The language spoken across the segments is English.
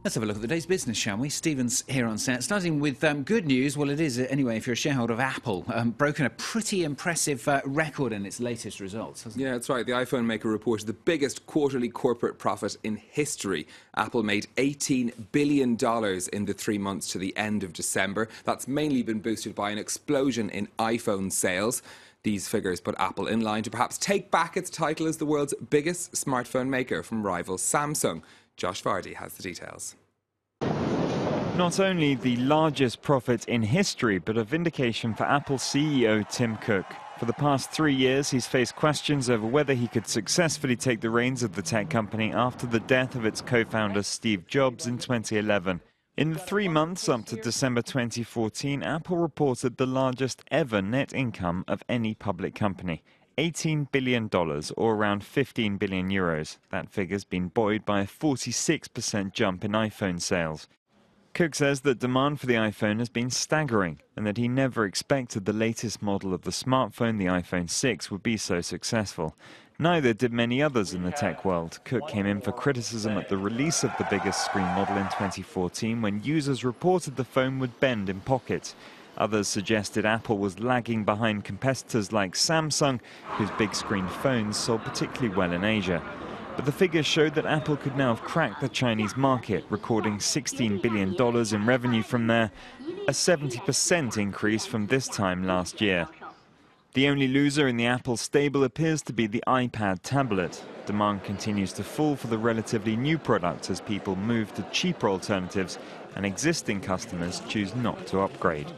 Let's have a look at the day's business, shall we? Stephen's here on set. Starting with good news. Well, it is, anyway, if you're a shareholder of Apple. Broken a pretty impressive record in its latest results, hasn't it? Yeah, that's right. The iPhone maker reported the biggest quarterly corporate profit in history. Apple made $18 billion in the 3 months to the end of December. That's mainly been boosted by an explosion in iPhone sales. These figures put Apple in line to perhaps take back its title as the world's biggest smartphone maker from rival Samsung. Josh Vardy has the details. Not only the largest profit in history, but a vindication for Apple CEO Tim Cook. For the past 3 years, he's faced questions over whether he could successfully take the reins of the tech company after the death of its co-founder Steve Jobs in 2011. In the 3 months up to December 2014, Apple reported the largest ever net income of any public company. $18 billion, or around 15 billion euros. That figure's been buoyed by a 46% jump in iPhone sales. Cook says that demand for the iPhone has been staggering and that he never expected the latest model of the smartphone, the iPhone 6, would be so successful. Neither did many others in the tech world. Cook came in for criticism at the release of the biggest screen model in 2014 when users reported the phone would bend in pockets. Others suggested Apple was lagging behind competitors like Samsung, whose big screen phones sold particularly well in Asia. But the figures showed that Apple could now have cracked the Chinese market, recording $16 billion in revenue from there, a 70% increase from this time last year. The only loser in the Apple stable appears to be the iPad tablet. Demand continues to fall for the relatively new product as people move to cheaper alternatives and existing customers choose not to upgrade.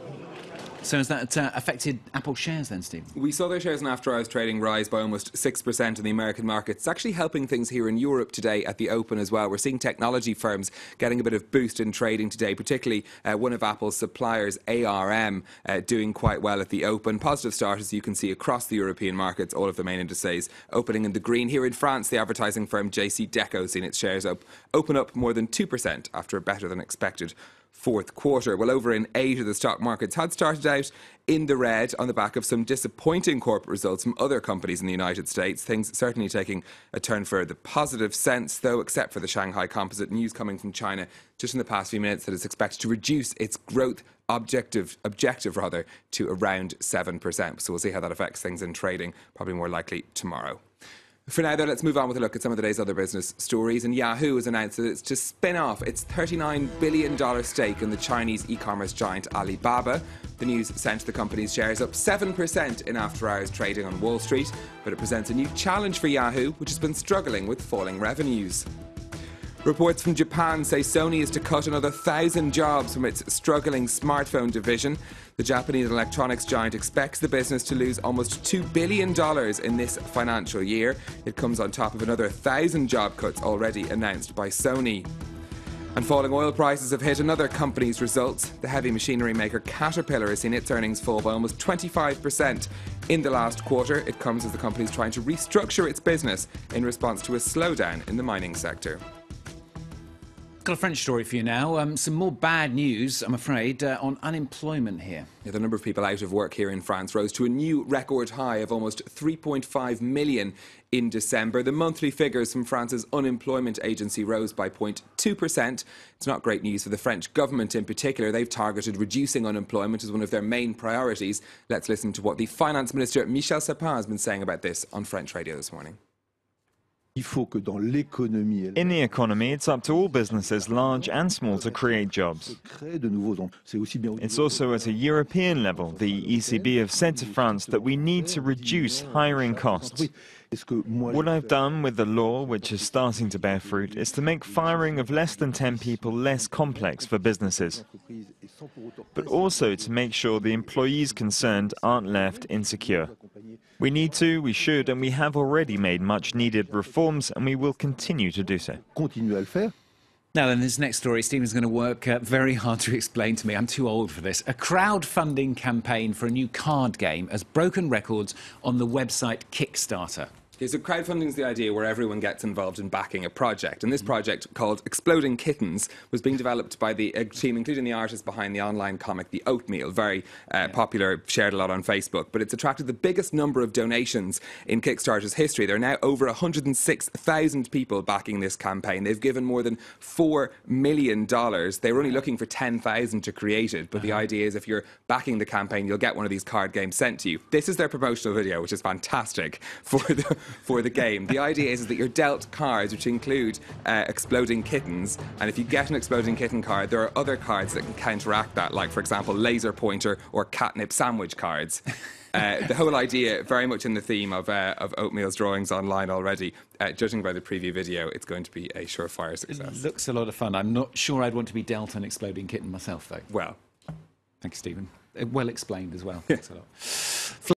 So has that affected Apple shares then, Steve? We saw their shares in after-hours trading rise by almost 6% in the American market. It's actually helping things here in Europe today at the open as well. We're seeing technology firms getting a bit of boost in trading today, particularly one of Apple's suppliers, ARM, doing quite well at the open. Positive start, as you can see, across the European markets, all of the main indices opening in the green. Here in France, the advertising firm JC Deco has seen its shares open up more than 2% after a better than expected fourth quarter. Well, over in Asia, the stock markets had started out in the red on the back of some disappointing corporate results from other companies in the United States. Things certainly taking a turn for the positive sense, though, except for the Shanghai Composite. News coming from China just in the past few minutes that it's expected to reduce its growth objective to around 7%. So we'll see how that affects things in trading, probably more likely tomorrow. For now, though, let's move on with a look at some of the day's other business stories. And Yahoo has announced that it's to spin off its $39 billion stake in the Chinese e-commerce giant Alibaba. The news sent the company's shares up 7% in after-hours trading on Wall Street, but it presents a new challenge for Yahoo, which has been struggling with falling revenues. Reports from Japan say Sony is to cut another 1,000 jobs from its struggling smartphone division. The Japanese electronics giant expects the business to lose almost $2 billion in this financial year. It comes on top of another 1,000 job cuts already announced by Sony. And falling oil prices have hit another company's results. The heavy machinery maker Caterpillar has seen its earnings fall by almost 25% in the last quarter. It comes as the company is trying to restructure its business in response to a slowdown in the mining sector. Got a French story for you now. Some more bad news, I'm afraid, on unemployment here. Yeah, the number of people out of work here in France rose to a new record high of almost 3.5 million in December. The monthly figures from France's unemployment agency rose by 0.2%. It's not great news for the French government in particular. They've targeted reducing unemployment as one of their main priorities. Let's listen to what the Finance Minister Michel Sapin has been saying about this on French radio this morning. In the economy, it's up to all businesses, large and small, to create jobs. It's also at a European level. The ECB have said to France that we need to reduce hiring costs. What I've done with the law, which is starting to bear fruit, is to make firing of less than 10 people less complex for businesses, but also to make sure the employees concerned aren't left insecure. We need to, we should, and we have already made much needed reforms, and we will continue to do so. Now then, this next story, Stephen's going to work very hard to explain to me. I'm too old for this. A crowdfunding campaign for a new card game has broken records on the website Kickstarter. Yeah, so crowdfunding is the idea where everyone gets involved in backing a project. And this project, called Exploding Kittens, was being developed by the team, including the artist behind the online comic The Oatmeal, very popular, shared a lot on Facebook. But it's attracted the biggest number of donations in Kickstarter's history. There are now over 106,000 people backing this campaign. They've given more than $4 million. They were only looking for 10,000 to create it. But the idea is if you're backing the campaign, you'll get one of these card games sent to you. This is their promotional video, which is fantastic for the game. The idea is that you're dealt cards which include exploding kittens, and if you get an exploding kitten card, there are other cards that can counteract that, like, for example, laser pointer or catnip sandwich cards. The whole idea, very much in the theme of Oatmeal's drawings online already. Judging by the preview video, it's going to be a surefire success. It looks a lot of fun. I'm not sure I'd want to be dealt an exploding kitten myself, though. Well, thank you, Stephen. Well explained as well. Thanks a lot.